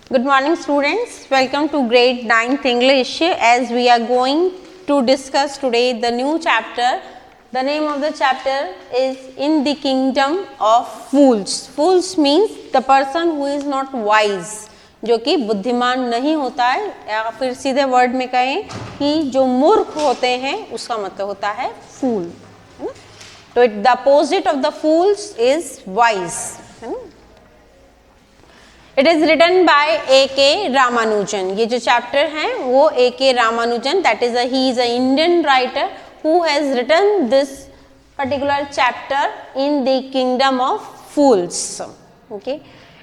Good morning students, welcome to grade 9th English as we are going to discuss today the new chapter. The name of the chapter is In the Kingdom of Fools. Fools means the person who is not wise, जो कि बुद्धिमान नहीं होता है, या फिर सीधे word में कहें कि जो मूर्ख होते हैं उसका मतलब होता है फूल, है ना। तो the opposite of the fools is wise, है ना। It is written by A.K. Ramanujan. ये जो चैप्टर है वो A.K. Ramanujan, that is he is a Indian writer who has written this particular chapter in the kingdom of fools. Okay,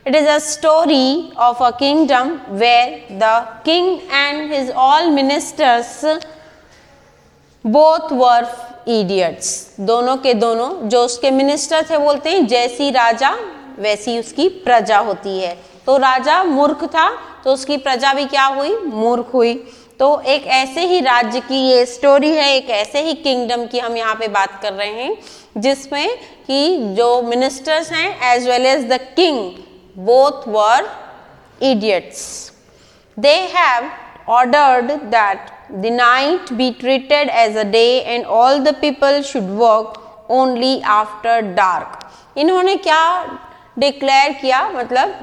it is a story of a kingdom where the king and his all ministers both were idiots. दोनों के दोनों जो उसके minister थे, बोलते हैं जैसी राजा वैसी उसकी प्रजा होती है। तो राजा मूर्ख था तो उसकी प्रजा भी क्या हुई, मूर्ख हुई। तो एक ऐसे ही राज्य की ये स्टोरी है, एक ऐसे ही किंगडम की हम यहाँ पे बात कर रहे हैं जिसमें कि जो मिनिस्टर्स हैं as well as the king both were idiots. They have ordered that the night be treated as a day and all the people should work only after dark। इन्होंने क्या डिक्लेयर किया, मतलब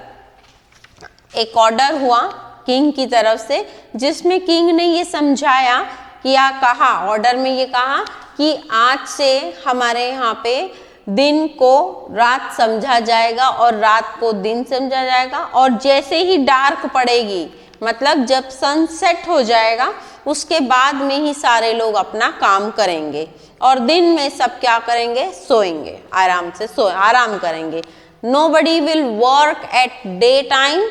एक ऑर्डर हुआ king की तरफ से जिसमें किंग ने ये समझाया कि या कहा, ऑर्डर में ये कहा कि आज से हमारे यहाँ पे दिन को रात समझा जाएगा और रात को दिन समझा जाएगा, और जैसे ही डार्क पड़ेगी, मतलब जब सनसेट हो जाएगा उसके बाद में ही सारे लोग अपना काम करेंगे, और दिन में सब क्या करेंगे, सोएंगे, आराम से आराम करेंगे। Nobody will work at daytime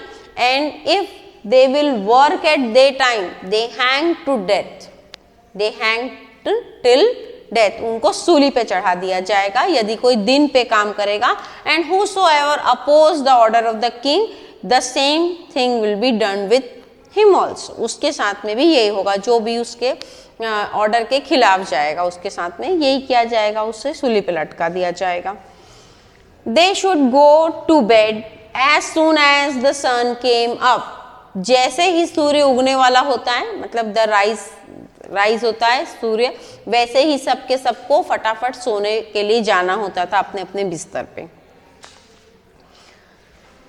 and if they will work at daytime they hang to death, they hang till death। उनको सूली पे चढ़ा दिया जाएगा यदि कोई दिन पे काम करेगा। And whosoever oppose the order of the king the same thing will be done with him also। उसके साथ में भी यही होगा, जो भी उसके ऑर्डर के खिलाफ जाएगा उसके साथ में यही किया जाएगा, उससे सूली पे लटका दिया जाएगा। They should go to bed as soon as the sun came up। जैसे ही सूर्य उगने वाला होता है, मतलब द राइज होता है सूर्य, वैसे ही सबके सबको फटाफट सोने के लिए जाना होता था अपने अपने बिस्तर पे।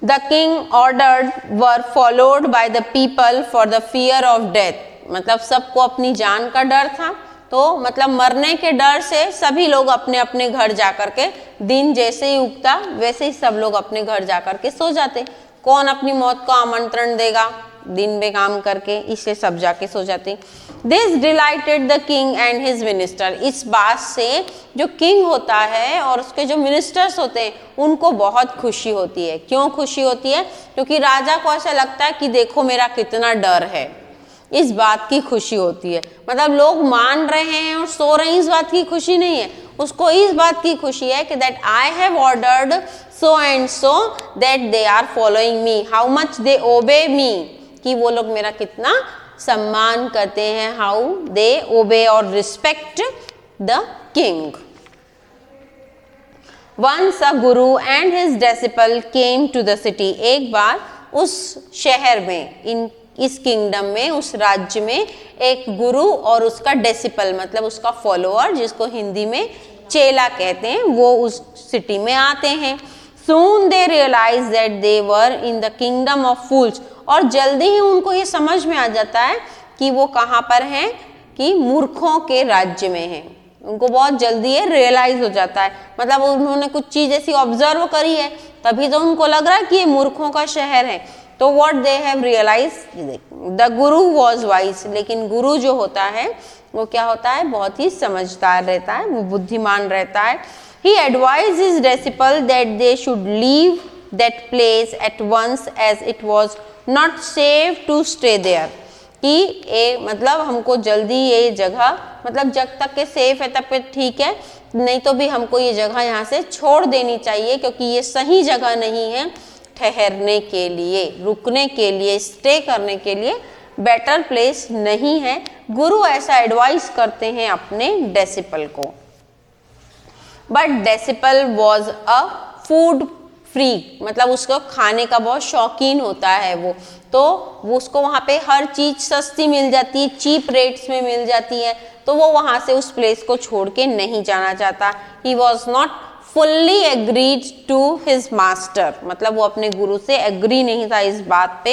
The king ordered were followed by the people for the fear of death। मतलब सबको अपनी जान का डर था, तो मतलब मरने के डर से सभी लोग अपने अपने घर जाकर के, दिन जैसे ही उगता वैसे ही सब लोग अपने घर जाकर के सो जाते। कौन अपनी मौत को आमंत्रण देगा दिन में काम करके, इससे सब जाके सो जाते। This dilated the king and his minister. इस बात से जो किंग होता है और उसके जो मिनिस्टर्स होते हैं उनको बहुत खुशी होती है। क्यों खुशी होती है? क्योंकि राजा को ऐसा लगता है कि देखो मेरा कितना डर है, इस बात की खुशी होती है। मतलब लोग मान रहे हैं और सो रहे हैं, इस बात की खुशी नहीं है, उसको इस बात की खुशी है कि that I have ordered so and so that they are following me, how much they obey me, कि वो लोग मेरा कितना सम्मान करते हैं, हाउ दे ओबे और respect the king. Once a guru and his disciple came to the city. एक बार उस शहर में, इस किंगडम में, उस राज्य में एक गुरु और उसका डेसिपल मतलब उसका फॉलोअर, जिसको हिंदी में चेला कहते हैं, वो उस सिटी में आते हैं। Soon they realized that they were in the kingdom of fools। और जल्दी ही उनको ये समझ में आ जाता है कि वो कहाँ पर हैं, कि मूर्खों के राज्य में हैं। उनको बहुत जल्दी ये रियलाइज हो जाता है, मतलब उन्होंने कुछ चीज ऐसी ऑब्जर्व करी है तभी तो उनको लग रहा है कि ये मूर्खों का शहर है। तो what they have realise, the guru was wise. लेकिन गुरु जो होता है वो क्या होता है, बहुत ही समझदार रहता है, वो बुद्धिमान रहता है। He advised his disciple that they should leave that place at once as it was not safe to stay there। कि मतलब हमको जल्दी ये जगह, मतलब जब तक के सेफ है तब तक ठीक है, नहीं तो भी हमको ये जगह यहाँ से छोड़ देनी चाहिए, क्योंकि ये सही जगह नहीं है ठहरने के लिए, रुकने के लिए, स्टे करने के लिए बेटर प्लेस नहीं है। गुरु ऐसा एडवाइस करते हैं अपने डिसिपल को। But disciple was a freak, मतलब उसको खाने का बहुत शौकीन होता है वो, तो वो उसको वहाँ पे हर चीज़ सस्ती मिल जाती है, चीप रेट्स में मिल जाती है, तो वो वहाँ से उस प्लेस को छोड़ के नहीं जाना चाहता। He was not fully agreed to his master, मतलब वो अपने गुरु से एग्री नहीं था इस बात पे।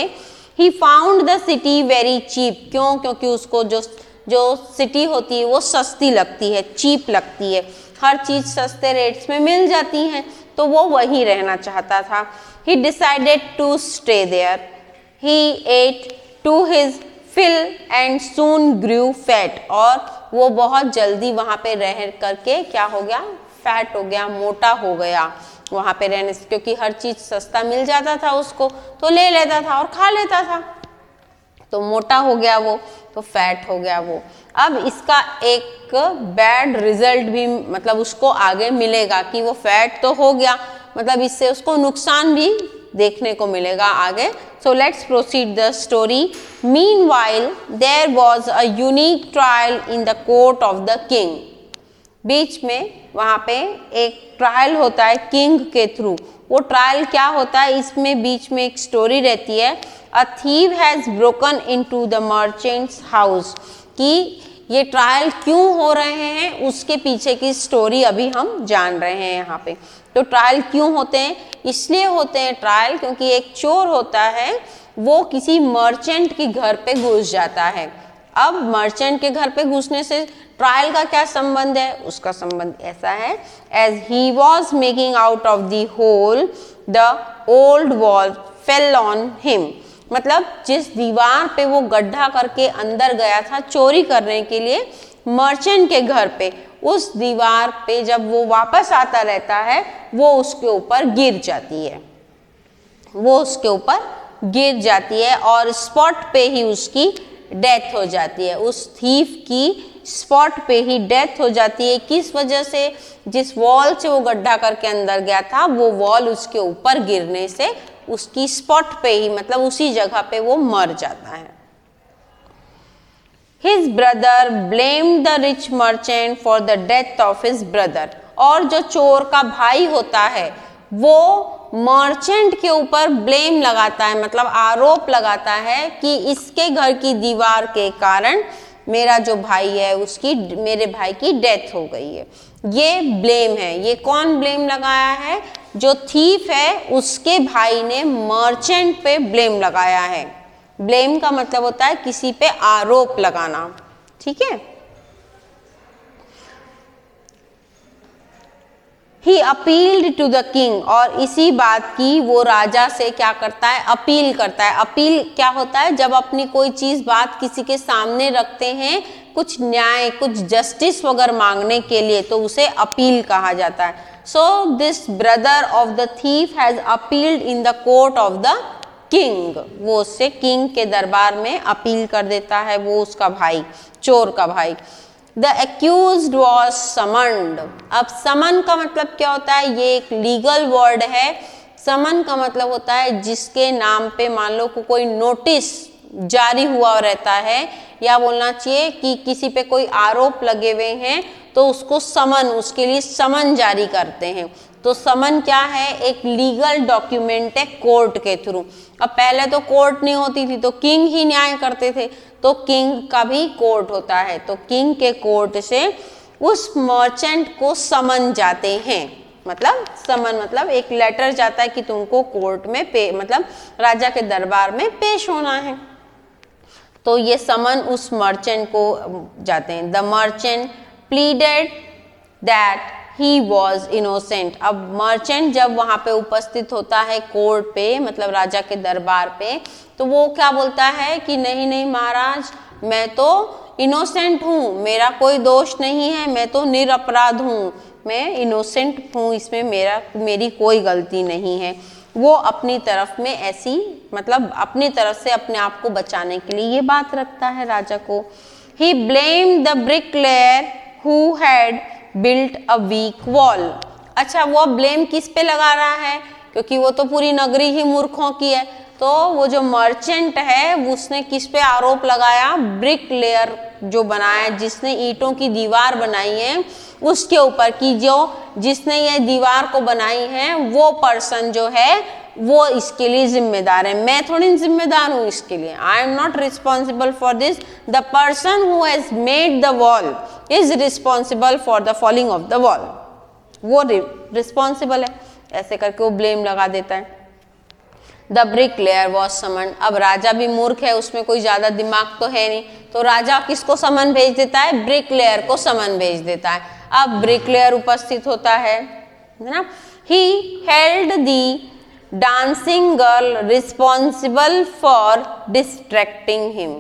He found the city very cheap, क्यों? क्योंकि उसको जो सिटी होती है वो सस्ती लगती है, चीप लगती है, हर चीज़ सस्ते रेट्स में मिल जाती हैं, तो वो वहीं रहना चाहता था। He decided to stay there, he ate to his fill and soon grew fat, और वो बहुत जल्दी वहाँ पे रह करके क्या हो गया? फैट हो गया, मोटा हो गया वहाँ पे रहने से, क्योंकि हर चीज़ सस्ता मिल जाता था उसको, तो ले लेता था और खा लेता था, तो मोटा हो गया वो, तो फैट हो गया वो। अब इसका एक बैड रिजल्ट भी मतलब उसको आगे मिलेगा कि वो फैट तो हो गया, मतलब इससे उसको नुकसान भी देखने को मिलेगा आगे। So let's proceed the story. Meanwhile there was a unique trial in the court of the king, बीच में वहाँ पे एक ट्रायल होता है किंग के थ्रू। वो ट्रायल क्या होता है, इसमें बीच में एक स्टोरी रहती है, a thief has broken into the merchant's house, कि ये ट्रायल क्यों हो रहे हैं उसके पीछे की स्टोरी अभी हम जान रहे हैं यहाँ पे। तो ट्रायल क्यों होते हैं? इसलिए होते हैं ट्रायल क्योंकि एक चोर होता है, वो किसी मर्चेंट के घर पे घुस जाता है। अब मर्चेंट के घर पे घुसने से ट्रायल का क्या संबंध है? उसका संबंध ऐसा है, as he was making out of the hole the old wall fell on him, मतलब जिस दीवार पे वो गड्ढा करके अंदर गया था चोरी करने के लिए मर्चेंट के घर पे, उस दीवार पे जब वो वापस आता रहता है वो उसके ऊपर गिर जाती है, वो उसके ऊपर गिर जाती है और स्पॉट पे ही उसकी डेथ हो जाती है। उस थीफ की स्पॉट पे ही डेथ हो जाती है। किस वजह से? जिस वॉल से वो गड्ढा करके अंदर गया था वो वॉल उसके ऊपर गिरने से उसकी स्पॉट पे ही, मतलब उसी जगह पे वो मर जाता है। His brother blamed the rich merchant for the death of his brother, और जो चोर का भाई होता है वो मर्चेंट के ऊपर ब्लेम लगाता है, मतलब आरोप लगाता है कि इसके घर की दीवार के कारण मेरा जो भाई है उसकी, मेरे भाई की डेथ हो गई है। ये ब्लेम है। ये कौन ब्लेम लगाया है? जो थीफ है उसके भाई ने मर्चेंट पे ब्लेम लगाया है। ब्लेम का मतलब होता है किसी पे आरोप लगाना, ठीक है। ही अपील्ड टू द किंग, और इसी बात की वो राजा से क्या करता है? अपील करता है। अपील क्या होता है? जब अपनी कोई चीज बात किसी के सामने रखते हैं, कुछ न्याय, कुछ जस्टिस वगैरह मांगने के लिए, तो उसे अपील कहा जाता है। So this brother of the thief has appealed in the court of the king, वो उससे किंग के दरबार में अपील कर देता है, वो उसका भाई, चोर का भाई। The accused was summoned. अब समन का मतलब क्या होता है? ये एक लीगल वर्ड है। समन का मतलब होता है जिसके नाम पे मान लो कोई नोटिस जारी हुआ रहता है, या बोलना चाहिए कि किसी पे कोई आरोप लगे हुए हैं तो उसको समन, उसके लिए समन जारी करते हैं। तो समन क्या है? एक लीगल डॉक्यूमेंट है कोर्ट के थ्रू। अब पहले तो कोर्ट नहीं होती थी तो किंग ही न्याय करते थे, तो किंग का भी कोर्ट होता है। तो किंग के कोर्ट से उस मर्चेंट को समन जाते हैं, मतलब समन मतलब एक लेटर जाता है कि तुमको कोर्ट में मतलब राजा के दरबार में पेश होना है, तो ये समन उस मर्चेंट को जाते हैं। The merchant pleaded that he was innocent. अब मर्चेंट जब वहाँ पे उपस्थित होता है कोर्ट पे, मतलब राजा के दरबार पे, तो वो क्या बोलता है कि नहीं नहीं महाराज, मैं तो इनोसेंट हूँ, मेरा कोई दोष नहीं है, मैं तो निरपराध हूँ, मैं इनोसेंट हूँ, इसमें मेरी कोई गलती नहीं है। वो अपनी तरफ में ऐसी, मतलब अपनी तरफ से अपने आप को बचाने के लिए ये बात रखता है राजा को। He blamed the bricklayer who had built a weak wall. अच्छा, वो ब्लेम किस पे लगा रहा है? क्योंकि वो तो पूरी नगरी ही मूर्खों की है। तो वो जो मर्चेंट है उसने किस पे आरोप लगाया, ब्रिक लेयर जो बनाया, जिसने ईंटों की दीवार बनाई है उसके ऊपर, कि जो जिसने ये दीवार को बनाई है वो पर्सन जो है वो इसके लिए जिम्मेदार है, मैं थोड़ी जिम्मेदार हूँ इसके लिए, आई am not responsible for this, the person who has made the wall is responsible for the falling of the wall, वो रिस्पॉन्सिबल है, ऐसे करके वो ब्लेम लगा देता है। The brick layer was someone, अब राजा भी मूर्ख है, उसमें कोई ज्यादा दिमाग तो है नहीं, तो राजा किसको समन भेज देता है, ब्रिक लेयर को समन भेज देता है। अब ब्रिक लेयर उपस्थित होता है ना, he held the dancing girl responsible for distracting him,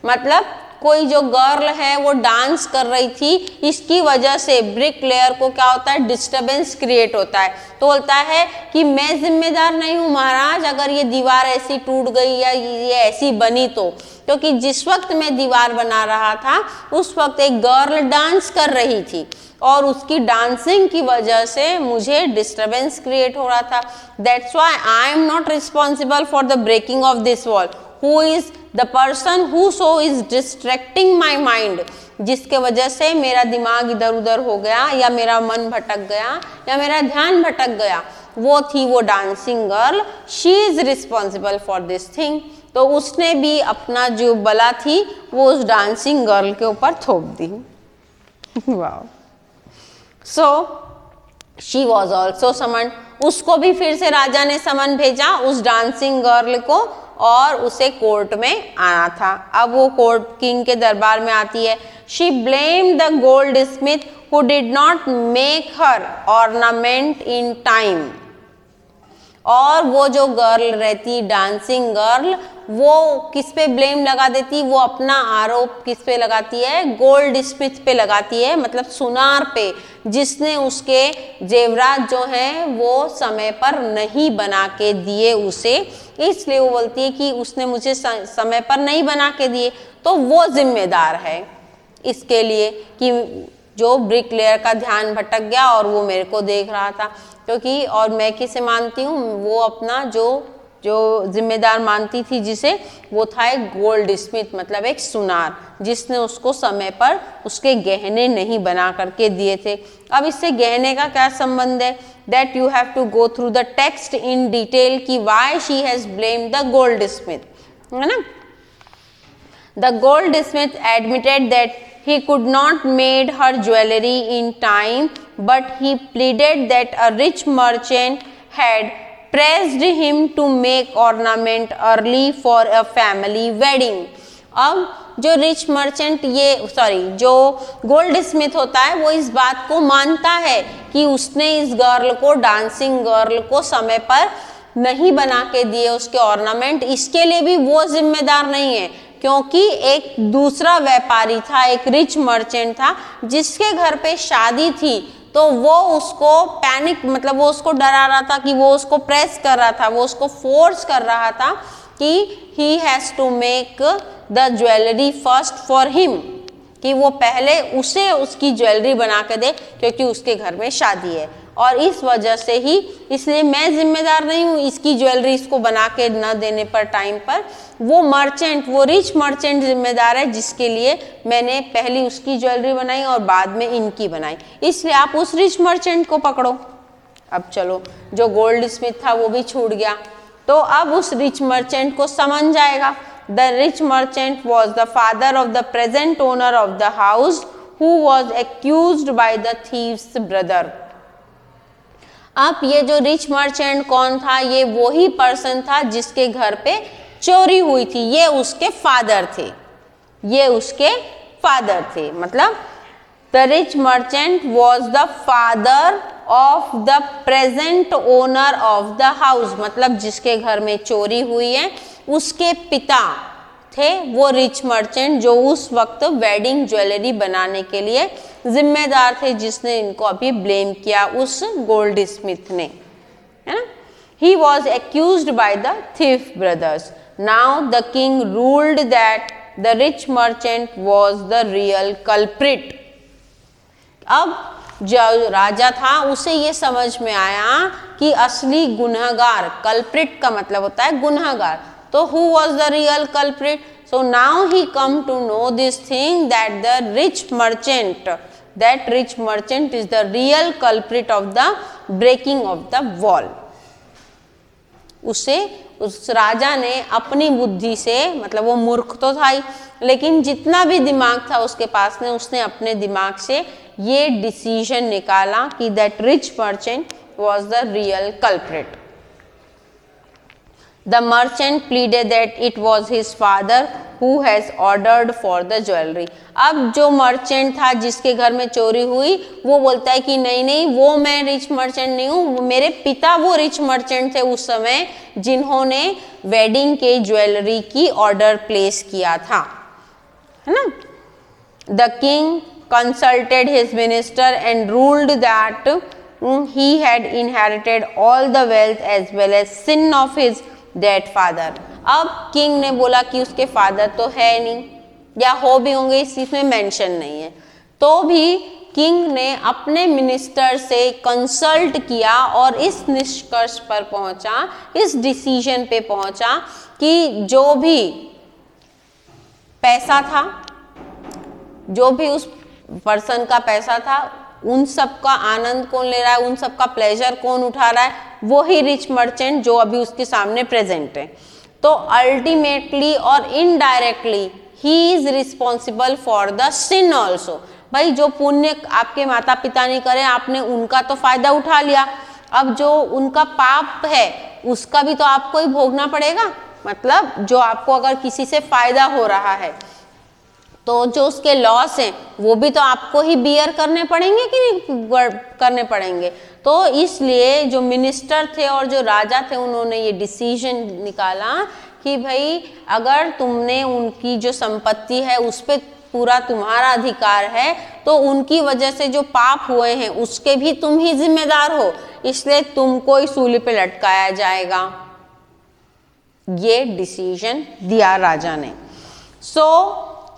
मतलब कोई जो गर्ल है वो डांस कर रही थी, इसकी वजह से ब्रिक लेयर को क्या होता है, डिस्टरबेंस क्रिएट होता है, तो बोलता है कि मैं जिम्मेदार नहीं हूँ महाराज अगर ये दीवार ऐसी टूट गई या ये ऐसी बनी तो, क्योंकि जिस वक्त मैं दीवार बना रहा था उस वक्त एक गर्ल डांस कर रही थी और उसकी डांसिंग की वजह से मुझे डिस्टरबेंस क्रिएट हो रहा था, that's why I am not responsible for the breaking off this wall, who is the person who so is distracting my mind, जिसके वजह से मेरा दिमाग इधर उधर हो गया या मेरा मन भटक गया या मेरा ध्यान भटक गया, वो थी वो dancing girl, she is responsible for this thing, तो उसने भी अपना जो बला थी वो उस डांसिंग गर्ल के ऊपर थोप दी। Wow, so she was also summon, उसको भी फिर से राजा ने समन भेजा उस डांसिंग गर्ल को और उसे कोर्ट में आना था। अब वो कोर्ट किंग के दरबार में आती है। She blame the gold Smith who did not make her ornament in time, और वो जो गर्ल रहती डांसिंग गर्ल वो किस पे ब्लेम लगा देती, वो अपना आरोप किस पे लगाती है, गोल्ड स्मिथ पे लगाती है, मतलब सुनार पे, जिसने उसके जेवरात जो हैं वो समय पर नहीं बना के दिए उसे, इसलिए वो बोलती है कि उसने मुझे समय पर नहीं बना के दिए, तो वो जिम्मेदार है इसके लिए कि जो ब्रिक लेयर का ध्यान भटक गया और वो मेरे को देख रहा था, क्योंकि और मैं किसे मानती हूँ, वो अपना जो जिम्मेदार मानती थी जिसे, वो था एक गोल्ड स्मिथ, मतलब एक सुनार, जिसने उसको समय पर उसके गहने नहीं बना करके दिए थे। अब इससे गहने का क्या संबंध है, that you have to go through the text in detail कि why she has blamed the goldsmith, है ना। The goldsmith admitted that he could not made her jewelry in time, but he pleaded that a rich merchant had pressed him to make ornament early for a family wedding. अब जो rich merchant जो gold Smith होता है वो इस बात को मानता है कि उसने इस गर्ल को, डांसिंग गर्ल को समय पर नहीं बना के दिए उसके ऑर्नामेंट, इसके लिए भी वो जिम्मेदार नहीं है, क्योंकि एक दूसरा व्यापारी था, एक रिच मर्चेंट था जिसके घर पे शादी थी, तो वो उसको पैनिक, मतलब वो उसको डरा रहा था कि वो उसको प्रेस कर रहा था, वो उसको फोर्स कर रहा था कि he has to make the jewellery first for him, कि वो पहले उसे उसकी ज्वेलरी बना के दे क्योंकि उसके घर में शादी है, और इस वजह से ही, इसलिए मैं जिम्मेदार नहीं हूँ इसकी ज्वेलरी इसको बना के न देने पर टाइम पर, वो मर्चेंट, वो रिच मर्चेंट जिम्मेदार है जिसके लिए मैंने पहली उसकी ज्वेलरी बनाई और बाद में इनकी बनाई, इसलिए आप उस रिच मर्चेंट को पकड़ो। अब चलो, जो गोल्ड स्मिथ था वो भी छूट गया, तो अब उस रिच मर्चेंट को समझ जाएगा। The rich merchant was the father of the present owner of the house who was accused by the thieves brother. अब ये जो रिच मर्चेंट कौन था, ये वही पर्सन था जिसके घर पे चोरी हुई थी, ये उसके फादर थे, ये उसके फादर थे, मतलब the rich merchant was the father of the present owner of the house, मतलब जिसके घर में चोरी हुई है उसके पिता थे वो रिच मर्चेंट, जो उस वक्त वेडिंग ज्वेलरी बनाने के लिए जिम्मेदार थे, जिसने इनको अभी ब्लेम किया उस गोल्ड स्मिथ ने, है ना। He was accused by the thief brothers. Now the king ruled that the rich merchant was the real culprit. अब जो राजा था उसे ये समझ में आया कि असली गुनहगार, कल्प्रिट का मतलब होता है गुनहगार, तो who was the real culprit? So now he come to know this thing that the rich merchant, that rich merchant is the real culprit of the breaking of the wall. उस राजा ने अपनी बुद्धि से, मतलब वो मूर्ख तो था ही, लेकिन जितना भी दिमाग था उसके पास ने, उसने अपने दिमाग से ये डिसीजन निकाला कि that rich merchant was the real culprit. The merchant pleaded that it was his father who has ordered for the jewelry. अब जो मर्चेंट था जिसके घर में चोरी हुई, वो बोलता है कि नहीं नहीं, वो मैं रिच मर्चेंट नहीं हूँ, मेरे पिता वो रिच मर्चेंट थे उस समय जिन्होंने वेडिंग के ज्वेलरी की ऑर्डर प्लेस किया था, है ना। The king consulted his minister and ruled that he had inherited all the wealth as well as sin of his dead father. अब किंग ने बोला कि उसके फादर तो है नहीं, या हो भी होंगे, इस चीज में मेंशन नहीं है, तो भी किंग ने अपने मिनिस्टर से कंसल्ट किया और इस निष्कर्ष पर पहुंचा, इस डिसीजन पे पहुंचा कि जो भी पैसा था, जो भी उस पर्सन का पैसा था, उन सब का आनंद कौन ले रहा है, उन सब का प्लेजर कौन उठा रहा है, वो ही रिच मर्चेंट जो अभी उसके सामने प्रेजेंट है। तो अल्टीमेटली और indirectly he is responsible for the sin also. भाई जो पुण्य आपके माता पिता ने करे, आपने उनका तो फायदा उठा लिया, अब जो उनका पाप है उसका भी तो आपको ही भोगना पड़ेगा। मतलब जो आपको अगर किसी से फायदा हो रहा है तो जो उसके लॉस हैं वो भी तो आपको ही बियर करने पड़ेंगे कि नहीं करने पड़ेंगे। तो इसलिए जो मिनिस्टर थे और जो राजा थे, उन्होंने ये डिसीजन निकाला कि भाई अगर तुमने उनकी जो संपत्ति है उस पर पूरा तुम्हारा अधिकार है, तो उनकी वजह से जो पाप हुए हैं उसके भी तुम ही जिम्मेदार हो, इसलिए तुमको ही सूली पे लटकाया जाएगा। ये डिसीजन दिया राजा ने। So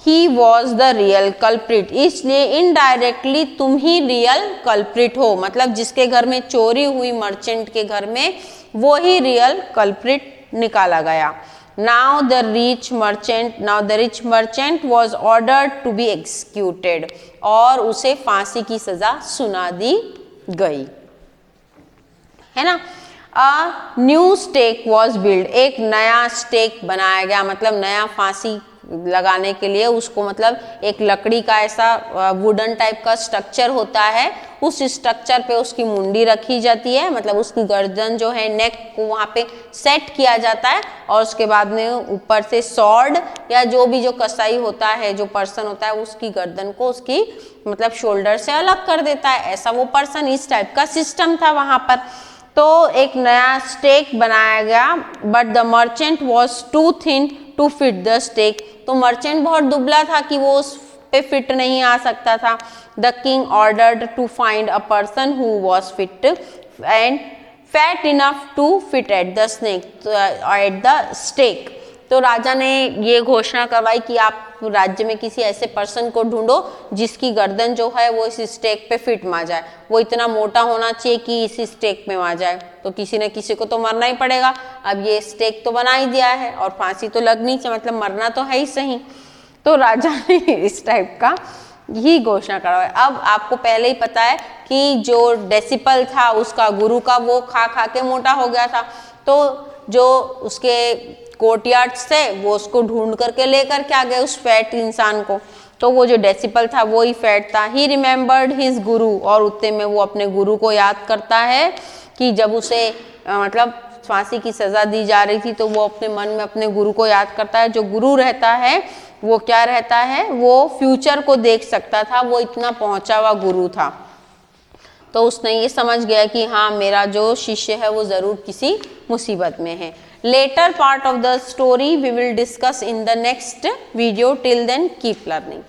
he was the real culprit, इसलिए इनडायरेक्टली तुम ही रियल कल्प्रिट हो, मतलब जिसके घर में चोरी हुई मर्चेंट के घर में, वो ही रियल कल्प्रिट निकाला गया। Now the rich merchant was ordered to be executed, और उसे फांसी की सजा सुना दी गई, है ना। A new stake was build, एक नया स्टेक बनाया गया, मतलब नया फांसी लगाने के लिए उसको, मतलब एक लकड़ी का ऐसा वुडन टाइप का स्ट्रक्चर होता है, उस स्ट्रक्चर पे उसकी मुंडी रखी जाती है, मतलब उसकी गर्दन जो है, नेक को वहाँ पे सेट किया जाता है, और उसके बाद में ऊपर से सॉर्ड या जो भी जो कसाई होता है, जो पर्सन होता है, उसकी गर्दन को उसकी मतलब शोल्डर से अलग कर देता है, ऐसा वो पर्सन, इस टाइप का सिस्टम था वहाँ पर। तो एक नया स्टेक बनाया गया, but the merchant was too thin to fit the stake, तो मर्चेंट बहुत दुबला था कि वो उस पे फिट नहीं आ सकता था। The king ordered to find a person who was fit and fat enough to fit at the stake. तो राजा ने ये घोषणा करवाई कि आप राज्य में किसी ऐसे पर्सन को ढूंढो जिसकी गर्दन जो है वो इस स्टेक पे फिट मा जाए, वो इतना मोटा होना चाहिए कि इस स्टेक में मा जाए, तो किसी न किसी को तो मरना ही पड़ेगा। अब ये स्टेक तो बना ही दिया है और फांसी तो लगनी चाहिए, मतलब मरना तो है ही सही। तो राजा ने इस टाइप का ही घोषणा करवाया। अब आपको पहले ही पता है कि जो डेसिपल था उसका गुरु का, वो खा खा के मोटा हो गया था, तो जो उसके कोर्टयार्ड्स थे वो उसको ढूंढ करके लेकर के आ गए उस फैट इंसान को, तो वो जो डेसिपल था वो ही फैट था। ही रिमेम्बर्ड हिज गुरु, और उतने में वो अपने गुरु को याद करता है कि जब उसे मतलब फांसी की सजा दी जा रही थी तो वो अपने मन में अपने गुरु को याद करता है। जो गुरु रहता है वो क्या रहता है, वो फ्यूचर को देख सकता था, वो इतना पहुंचा हुआ गुरु था। तो उसने ये समझ गया कि हाँ मेरा जो शिष्य है वो जरूर किसी मुसीबत में है। Later part of the story we will discuss in the next video. Till then keep learning.